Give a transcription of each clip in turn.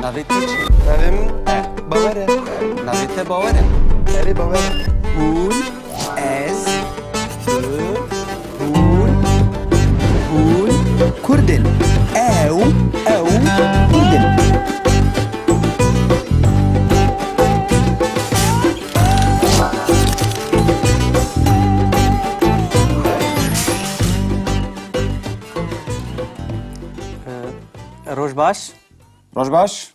ناوی تو چی؟ نویم باوره. ناوی تو باوره؟ بله باوره. اون از هون کردن. او کردن. روش باش روش باش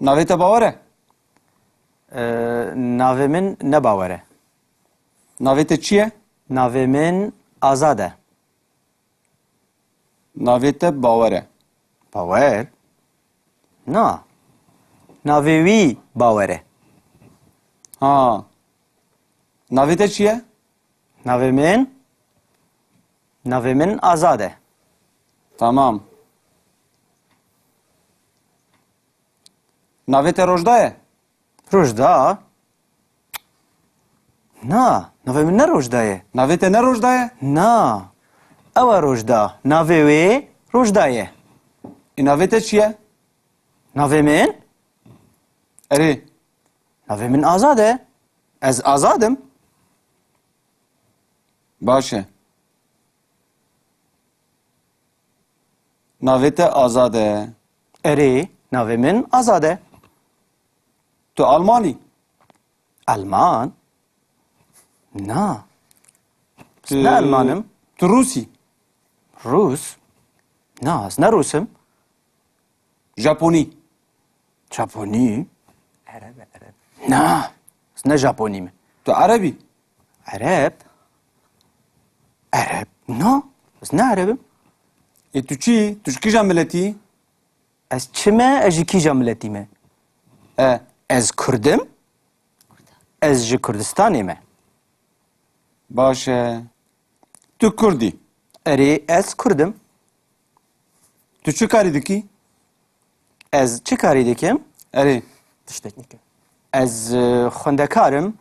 ناوی تو باوره؟ ناوی من نباوره ناوی تو چیه؟ ناوی من آزاده ناوی تو باوره باور؟ نه ناوی وی باوره ها ناوی تو چیه؟ ناوی من آزاده تمام ناوی تو روژدایه؟ روژدا؟ نه ناوی من نه روژدایه ناوی تو نه روژدایه؟ نه او روژدا ناوی وی روژدایه این ناوی تو چیه؟ ناوی من؟ اری ناوی من آزاده از آزادم باشه ناوی تو آزاده اری ناوی من آزاده تو آلمانی آلمان؟ نه تو نه آلمانم تو روسی روس؟ نه از نه روسم ژاپنی ژاپنی؟ نه از نه ژاپنیم تو عربی عرب؟ نه از نه عربم ای تو چی؟ تو کی ملتی؟ از چمه از کی جملتیمه اه از کردم از جی کردستانیمه باشه تو کردی اری از کردم تو چه کاری دکی؟ از چه کاری دکم؟ اری از خوندکارم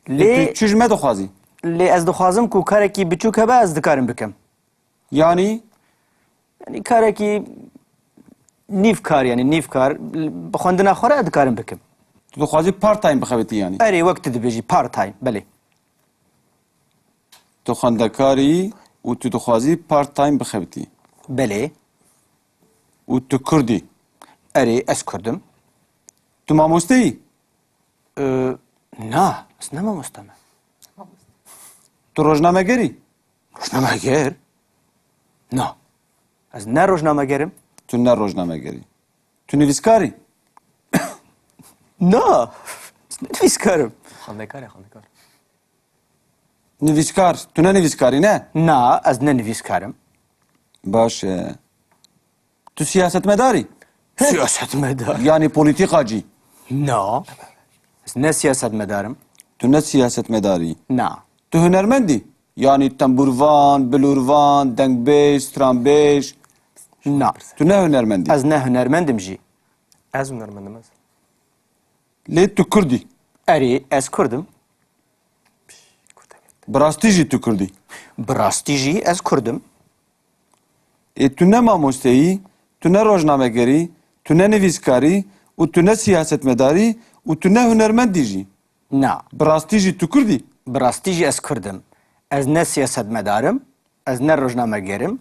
تو لی چیش مدخوازی؟ از دخوازم که کارکی بچوک هبه از دکارم بکم یعنی یعنی کارکی نیف کار یعنی نیف کار بخوندن خوره دکارم بکم تو دخوازی پارت تایم بخوابتی یعنی اری وقت دبیجی پار تایم بله تو خندکاری و تو دخوازی پارت تایم بخوابتی بله و تو کردی اری از کردم تو ماموستی نه از نما مستمه تو روزنامه گری روزنامه گر نه از نه روزنامه گرم تو نه روزنامه گری تو نویسکاری نه از نویس کارم خواندکار. نویسکار تو نه نویسکاری نه نه از نه نویس کارم باشه تو سیاست مداری سیاست مدار یعنی پولیتیقاجی نه از نه سیاست مدارم تو نه سیاست مداری نه تو هنرمندی یعنی تنبوروان بلوروان دنگبیش ترامبیش نه تو نه هنرمندی از نه هنرمندم جی از هنرمندم از. لی تو کردی اری از کردم براستی جی تو کردی براستی جی از کردم ای تو نه ماموستهی تو نه روزنامه گری تو نه نویسکاری و تو نه سیاست مداری و تو نه هنرمندی جی نه براستی جی تو کردی براستی جی از کردم از نه سیاست مدارم از نه روزنامه گرم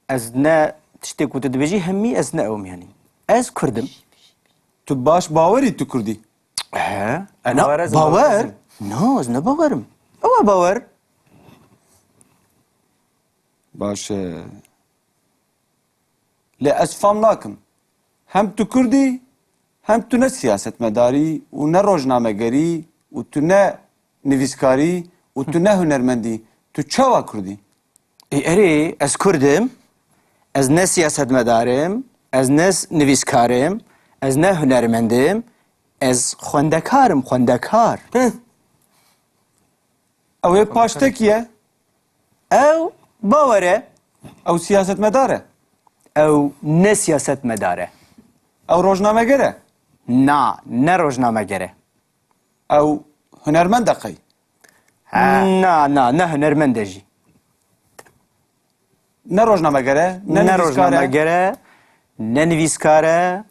از نه تشتی کو تدبیجی همی از نه اوم یعنی از کردم تو باش باوری تو کردی انا باور نه از نه باورم او باور باشه لی از فهم ناکم هم تو کردی هم تو نه سیاست مداری و نه روزنامه گری و تو نه نویسکاری و تو نه هنرمندی تو چاوا کردی اری از کردم از نه سیاست مدارم از نه نویسکارم از نه هنرمندم از خوندکارم خوندکار او پاشته کیه او باوره او سیاست مداره او نه سیاست مداره او روزنامه گره نه روزنامه گره او هنرمند قی نه هنرمنده جی Ne rojnamegere, Ne ne rojname nivîskare, gere, ne nivîskare,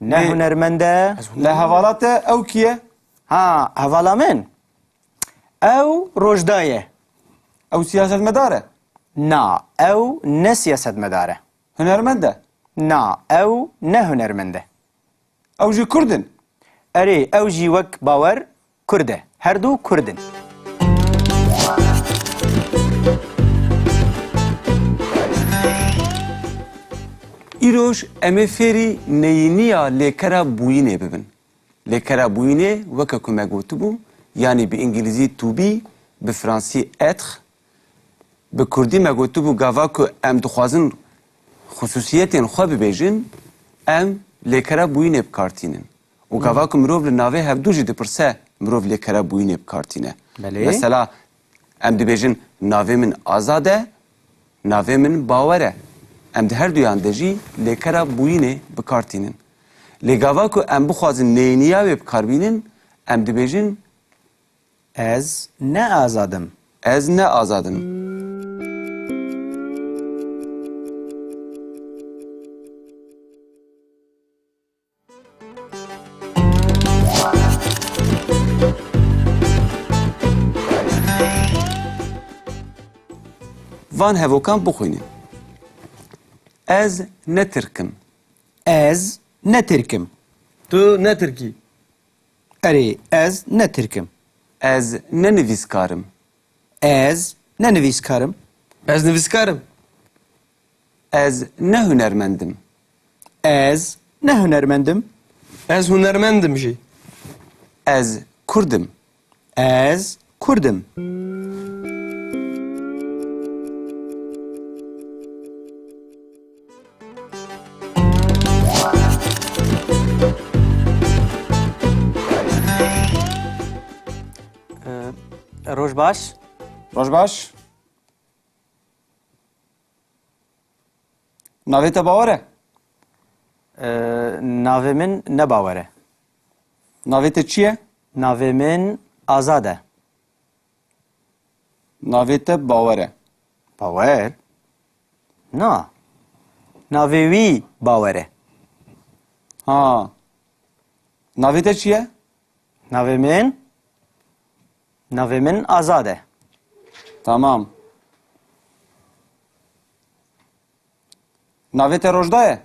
ne Ne- hunermende. li hevalate ew kiye? Ha, hevala min. Ew rojda ye. Ew siyasetmedar e? Na, ew ne siyasetmedar e. Hunermend e? Na, ew ne hunermend e. Ew jî Kurd in? Erê, ew jî wek bawer Kurd e. Her du Kurd in. Îroj em ê fêrî neyîniya lêkera bûyînê bibin. Lêkera bûyînê weke ku me gotibû, yanî bi îngilîzî to be, bi fransî être, bi kurdî me gotibû gava ku em dixwazin xusûsiyetên xwe bibêjin, em lêkera bûyînê bikartînin. û gava ku mirov li navê hevdû jî dipirse, mirov lêkera bûyînê bikartîne. Belê. Mesela em dibêjin navê min azad e, navê min bawer e. Em di her duyan de jî lêkera bûyînê bikartînin. Lê gava ku em bixwazin neyîniya wê bikarbînin, em dibêjin Ez ne azadım. ez ne azadim. Van hevokan bixwînin. Ez ne Tirkim. Ez ne Türk'üm. Tu ne Türkî? Erê, ez ne Türk'üm. Ez ne nivîskarim. Ez ne nivîskarım. Ez nivîskarim. Ez ne hunermendim. Ez ne hunermendim. Ez hunermendim jî. Ez Kurdim. Ez Kurdum. Roj baş. Roj baş. Navê te bawer e? Navê min ne bawer e. Navê te çi ye? Navê min Azad e. Navê te bawer e. Bawer? Na. Navê wî bawer e. Ha. Navê te çi ye? Navê min Azad e. Tamam. Navê te Rojda ye?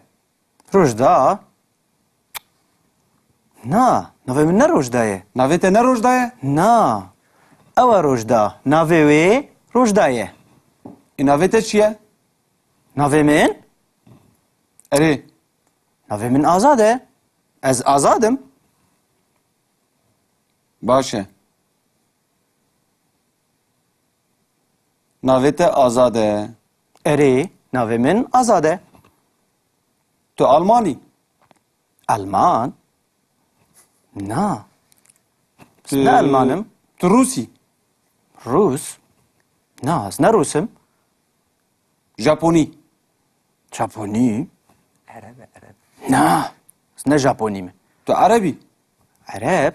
Rojda? Na. Navê min ne Rojda ye. Navê te ne Rojda ye? Na. Ew e Rojda. Navê wê Rojda ye. Navê te çi ye? Navê min? Erê. Navê min Azad e. Ez azadım. Baş e. Navê te Azad e. Erê, navê min Azad e. Tu Almanî. Alman? Na. Tu- Ne Almanım? Tu Rusî. Rus? Na, ez ne Rusum. Japonî. Japonî? Na, ez ne Japonîm. Tu Erebî. Arap?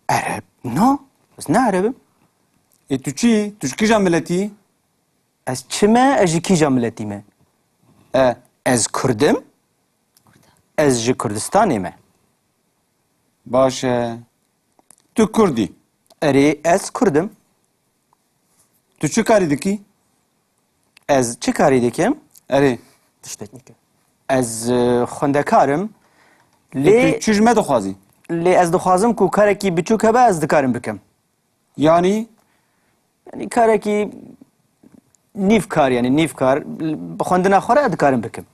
Arap? Na, ez ne Arabım. E tu çi? Tu ji kîjan miletî? Ez çime, ez ji kîja milletî me. E. Ez Kurdim. Ez ji Kurdistanê me. Baş e. Tu Kurdî. Erê, ez Kurdim. Tu çi karî dikî? Ez çi karî dikim? Erê. Tişteknîke. Ez xwendekarım. E Lê tu çi ji me dixwazî? lê ez dixwazim ku karekî biçûk hebe ez dikarim bikim. Yani Yani karekî nîvkar yani nîvkar bi xwendina xwe re dikarim bikim.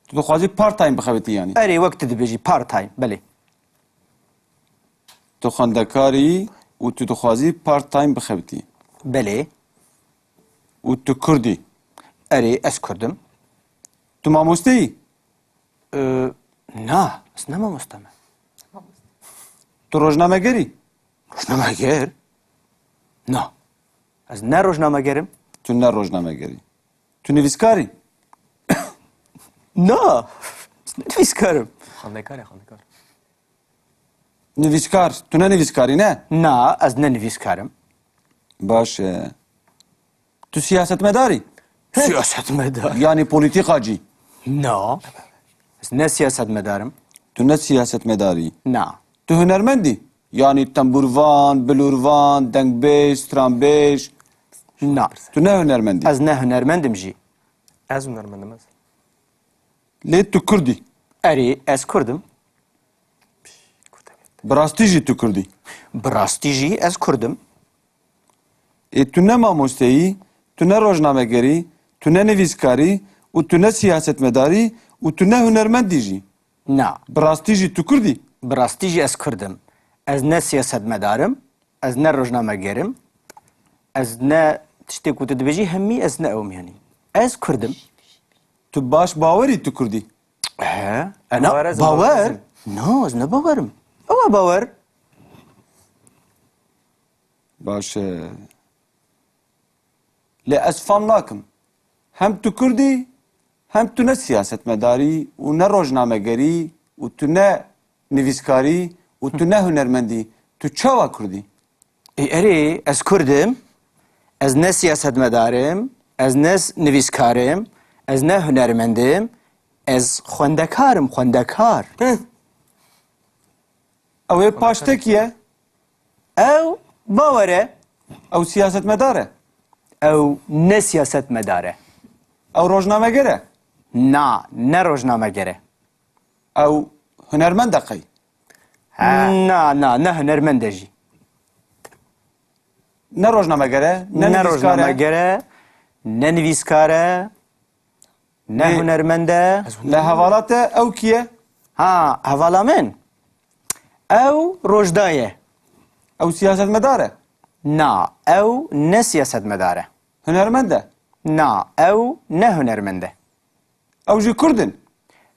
tu dixwazî part time bixebitî yani. Erê wek tu dibêjî part time, belê. Tu xwendekarî û tu dixwazî part time bixebitî. Belê. û tu Kurdî. Erê ez Kurdim. Tu mamosteyî? Na, ez ne mamoste me. Tu rojnamegerî? Rojnameger? Na. Ez ne rojnamegerim? Tu ne rojnamegerî. Tu nivîskarî? Na. Ez ne nivîskarim. Xandekar e xandekar. Nivîskar. Tu ne nivîskarî ne? Na, ez ne nivîskarim. Baş e. Tu siyasetmedarî? Siyasetmedar. Yani politikacı. Na. Ez ne siyasetmedarım? Tu ne siyasetmedarî? Na. Tu hunermendî? Yani temburvan, bilurvan, dengbêj, stranbêj. Na. Tu ne hunermendî? Ez ne hunermendim jî. Ez hunermendim ez. Lê tu Kurdî. Erê ez Kurdim. Bi rastî jî tu Kurdî. Bi rastî jî ez Kurdim. Tu ne mamosteyî, tu ne rojnamegerî, tu ne nivîskarî û tu ne siyasetmedarî û tu ne hunermendî jî. Na. Bi rastî jî tu Kurdî. Bi rastî jî ez Kurdim. Ez ne siyasetmedarım. Ez ne rojnamegerim. Ez ne tiştê ku tu dibêjî hemî ez ne ew yani. Ez Kurdim. Tu baş bawerî tu Kurdî. He? Bawer ez Bawer? bawerim. No, ez ne bawerim. Ew bawer. Baş e. Lê ez fam nakim. Hem tu Kurdî, hem tu ne siyasetmedarî û ne rojnamegerî û tu ne nivîskarî û tu ne hunermendî. Tu çawa Kurdî? Erê ez Kurdim. Ez ne siyasetmedarım. Ez ne nivîskarım. Ez ne hunermendim. Ez xwendekarım, xwendekar. Ew ê paştek ye. Ew bawer e. Ew siyasetmedar e. Ew ne siyasetmedar e. Ew rojnameger e. Na, ne rojnameger e. Ew hunermend e qey. Na, ne hunermend e jî. Ne rojnameger e, ne Ne nivîskar e. rojnameger e, ne nivîskar e, ne Ne- hunermend e. Li hevalat e ew kî ye? Ha, hevala min. Ew rojda ye. Ew siyasetmedar e. Na, ew ne siyasetmedar e. Hunermend e. Na, ew ne hunermend e. Ew jî Kurdin.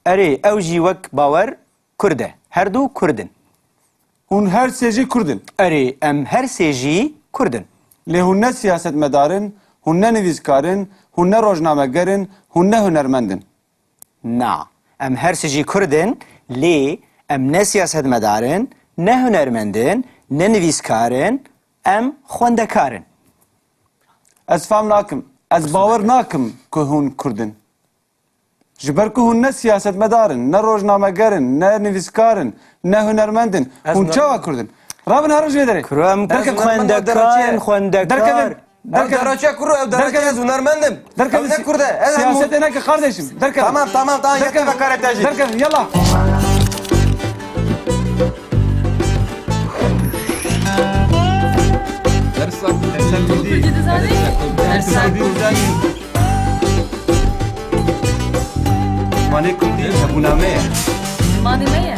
Erê, ew jî wek bawer Kurd e. Her du Kurdin. Hûn her sê jî Kurdin. Erê, em her sê jî Kurdin. Lê hûn ne siyasetmedarin, hûn ne nivîskarin, hûn ne rojnamegerin, hûn ne hunermendin. Na, em her sê jî Kurdin, lê em ne siyasetmedarin, ne hunermendin, ne nivîskarin, em xwendekarin. Ez fam nakim. Ez bawer nakim ku hûn Kurdin. Ji ber ku hûn ne siyasetmedarin, ne rojnamegerin, ne nivîskarin, ne hunermendin. Ez Hûn huner- çawa Kurdin? Rabin her jê derê. Kuru em Ez xwendekarin, hunermend xwendekar. Derkevin. Ev Derkevin. deraçe kuru, ev deraçe ez hunermendim. Derkevin. Ev ne kurde? Ez Siyasete ne ki kardeşim? Derkevin. Tamam, yeter be karateci. Derkevin, yallah. Mane Kurdi hebuname. ماني مية